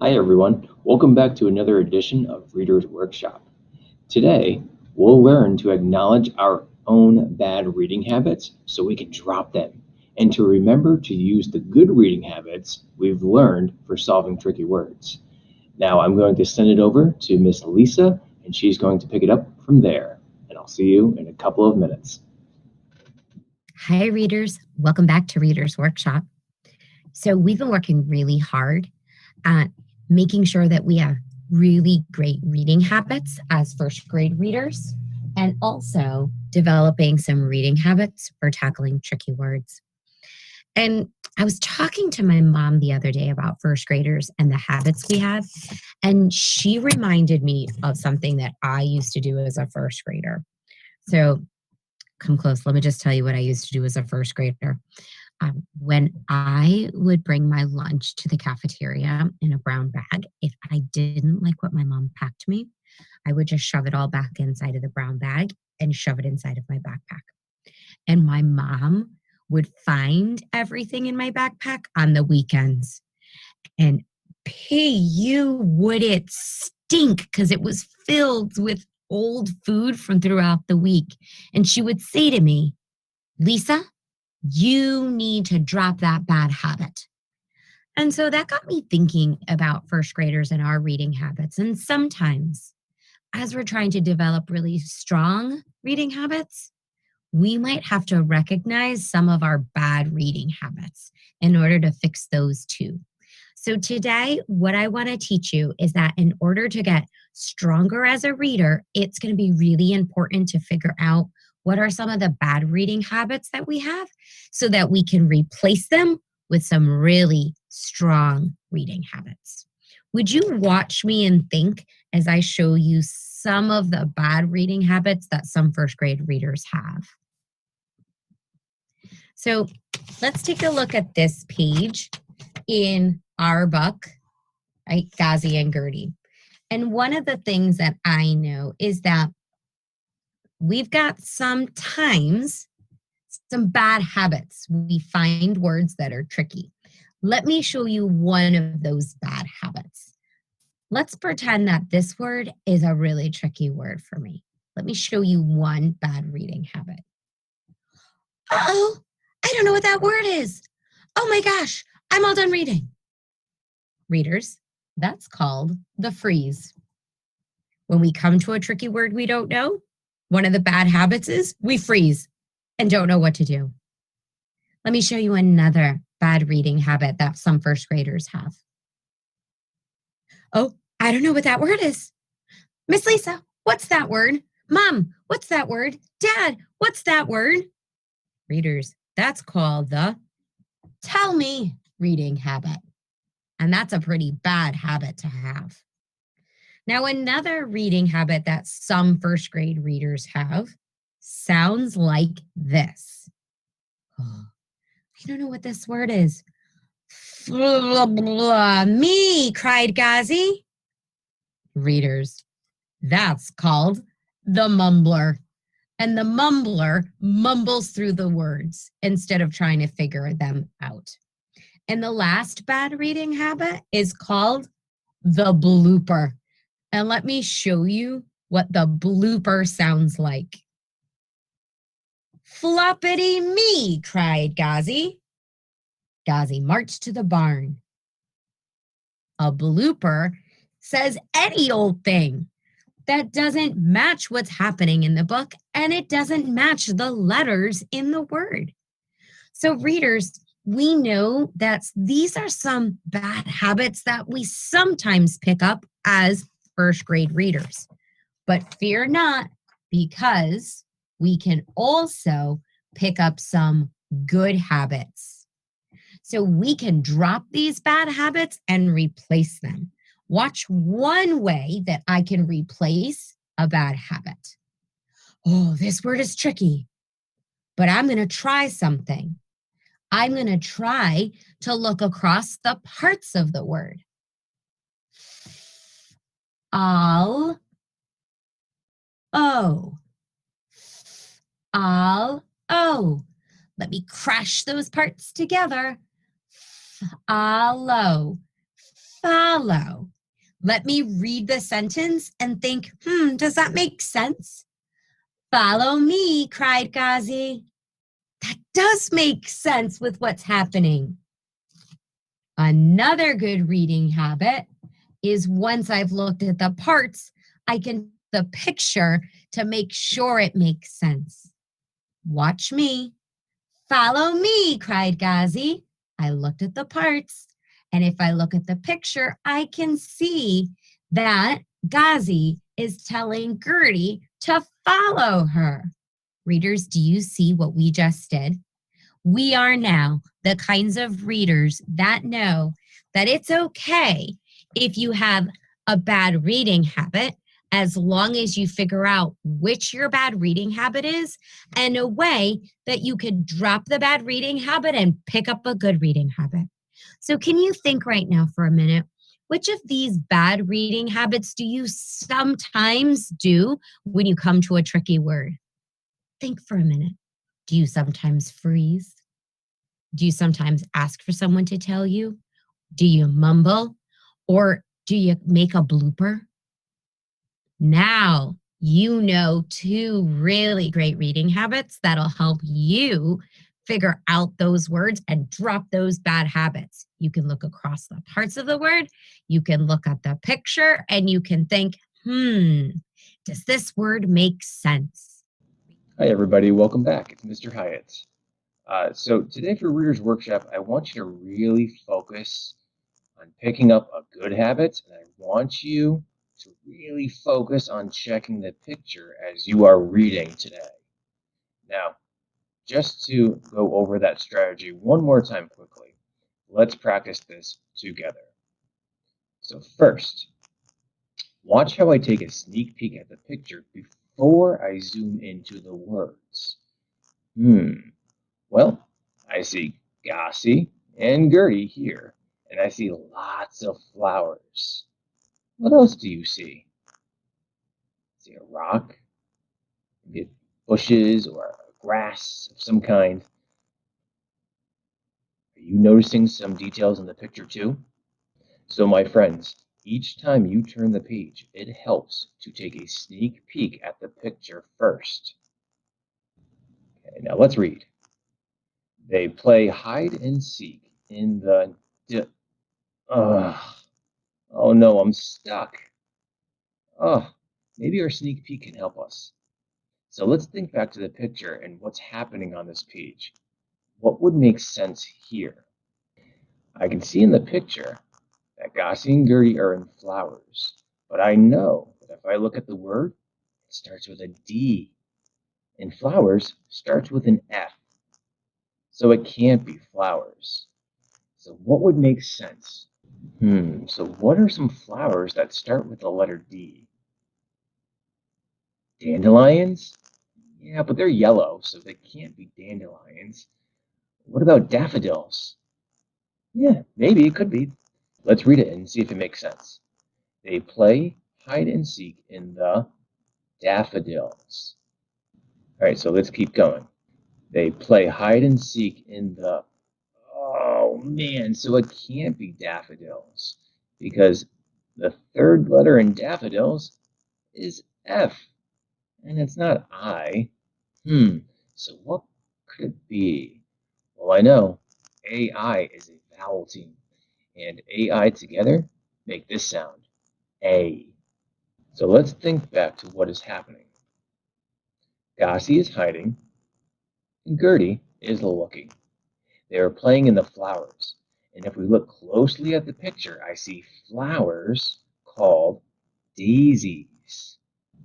Hi everyone, welcome back to another edition of Reader's Workshop. Today, we'll learn to acknowledge our own bad reading habits so we can drop them and to remember to use the good reading habits we've learned for solving tricky words. Now I'm going to send it over to Miss Lisa and she's going to pick it up from there. And I'll see you in a couple of minutes. Hi, readers. Welcome back to Reader's Workshop. So, we've been working really hard at making sure that we have really great reading habits as first grade readers and also developing some reading habits for tackling tricky words. And I was talking to my mom the other day about first graders and the habits we have, and she reminded me of something that I used to do as a first grader. So, come close. Let me just tell you what I used to do as a first grader. When I would bring my lunch to the cafeteria in a brown bag, if I didn't like what my mom packed me, I would just shove it all back inside of the brown bag and shove it inside of my backpack. And my mom would find everything in my backpack on the weekends. And you would it stink because it was filled with old food from throughout the week. And she would say to me, Lisa, you need to drop that bad habit. And so that got me thinking about first graders and our reading habits. And sometimes, as we're trying to develop really strong reading habits, we might have to recognize some of our bad reading habits in order to fix those too. So, today, what I want to teach you is that in order to get stronger as a reader, it's going to be really important to figure out what are some of the bad reading habits that we have so that we can replace them with some really strong reading habits. Would you watch me and think as I show you some of the bad reading habits that some first grade readers have? So let's take a look at this page in our book, right? Ghazi and Gertie. And one of the things that I know is that we've got sometimes some bad habits. We find words that are tricky. Let me show you one of those bad habits. Let's pretend that this word is a really tricky word for me. Let me show you one bad reading habit. Oh, I don't know what that word is. Oh my gosh, I'm all done reading. Readers, that's called the freeze. When we come to a tricky word we don't know, one of the bad habits is we freeze and don't know what to do. Let me show you another bad reading habit that some first graders have. Oh, I don't know what that word is. Miss Lisa, what's that word? Mom, what's that word? Dad, what's that word? Readers, that's called the tell me reading habit. And that's a pretty bad habit to have. Now, another reading habit that some first grade readers have sounds like this. Oh, I don't know what this word is. Blah, blah, blah. Me, cried Ghazi. Readers, that's called the mumbler. And the mumbler mumbles through the words instead of trying to figure them out. And the last bad reading habit is called the blooper. And let me show you what the blooper sounds like. Floppity me, cried Ghazi. Ghazi marched to the barn. A blooper says any old thing that doesn't match what's happening in the book and it doesn't match the letters in the word. So, readers, we know that these are some bad habits that we sometimes pick up as first grade readers. But fear not, because we can also pick up some good habits. So we can drop these bad habits and replace them. Watch one way that I can replace a bad habit. Oh, this word is tricky, but I'm going to try something. I'm going to try to look across the parts of the word. I'll, oh, I'll, oh. Let me crash those parts together. Follow, follow. Let me read the sentence and think, does that make sense? Follow me, cried Ghazi. That does make sense with what's happening. Another good reading habit is once I've looked at the parts, I can the picture to make sure it makes sense. Watch me. Follow me, cried Ghazi. I looked at the parts, and if I look at the picture, I can see that Ghazi is telling Gertie to follow her. Readers, do you see what we just did? We are now the kinds of readers that know that it's okay if you have a bad reading habit, as long as you figure out which your bad reading habit is and a way that you could drop the bad reading habit and pick up a good reading habit. So, can you think right now for a minute? Which of these bad reading habits do you sometimes do when you come to a tricky word? Think for a minute. Do you sometimes freeze? Do you sometimes ask for someone to tell you? Do you mumble? Or do you make a blooper? Now you know two really great reading habits that'll help you figure out those words and drop those bad habits. You can look across the parts of the word, you can look at the picture, and you can think, does this word make sense? Hi, everybody. Welcome back. It's Mr. Hyatt. So today for Reader's Workshop, I want you to really focus on picking up a good habit, and I want you to really focus on checking the picture as you are reading today. Now, just to go over that strategy one more time quickly, let's practice this together. So first, watch how I take a sneak peek at the picture before I zoom into the words. Well, I see Ghazi and Gertie here, and I see lots of flowers. What else do you see? See a rock, maybe bushes or grass of some kind. Are you noticing some details in the picture too? So my friends, each time you turn the page, it helps to take a sneak peek at the picture first. Okay, now let's read. They play hide and seek in the... Oh no, I'm stuck. Maybe our sneak peek can help us. So let's think back to the picture and what's happening on this page. What would make sense here? I can see in the picture that Ghazi and Gertie are in flowers, but I know that if I look at the word, it starts with a D, and flowers starts with an F, so it can't be flowers. So what would make sense? So what are some flowers that start with the letter D? Dandelions? Yeah, but they're yellow, so they can't be dandelions. What about daffodils? Yeah, maybe it could be. Let's read it and see if it makes sense. They play hide and seek in the daffodils. All right, so let's keep going. They play hide and seek in the... Oh, man, so it can't be daffodils because the third letter in daffodils is F, and it's not I. So what could it be? Well, I know AI is a vowel team, and AI together make this sound, A. So let's think back to what is happening. Ghazi is hiding, and Gertie is looking. They are playing in the flowers, and if we look closely at the picture, I see flowers called daisies.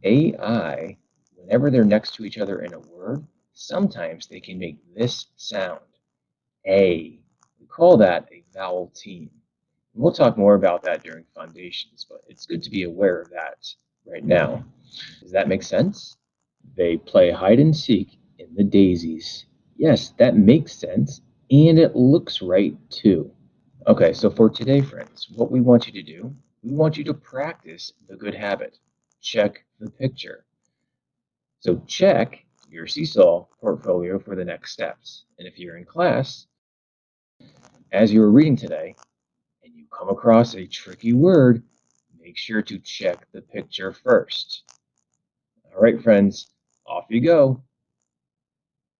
AI, whenever they're next to each other in a word, sometimes they can make this sound, A. We call that a vowel team. And we'll talk more about that during foundations, but it's good to be aware of that right now. Does that make sense? They play hide and seek in the daisies. Yes, that makes sense, and it looks right too. Okay, so for today, friends, what we want you to do, we want you to practice the good habit. Check the picture. So check your Seesaw portfolio for the next steps. And if you're in class, as you were reading today, and you come across a tricky word, make sure to check the picture first. All right, friends, off you go.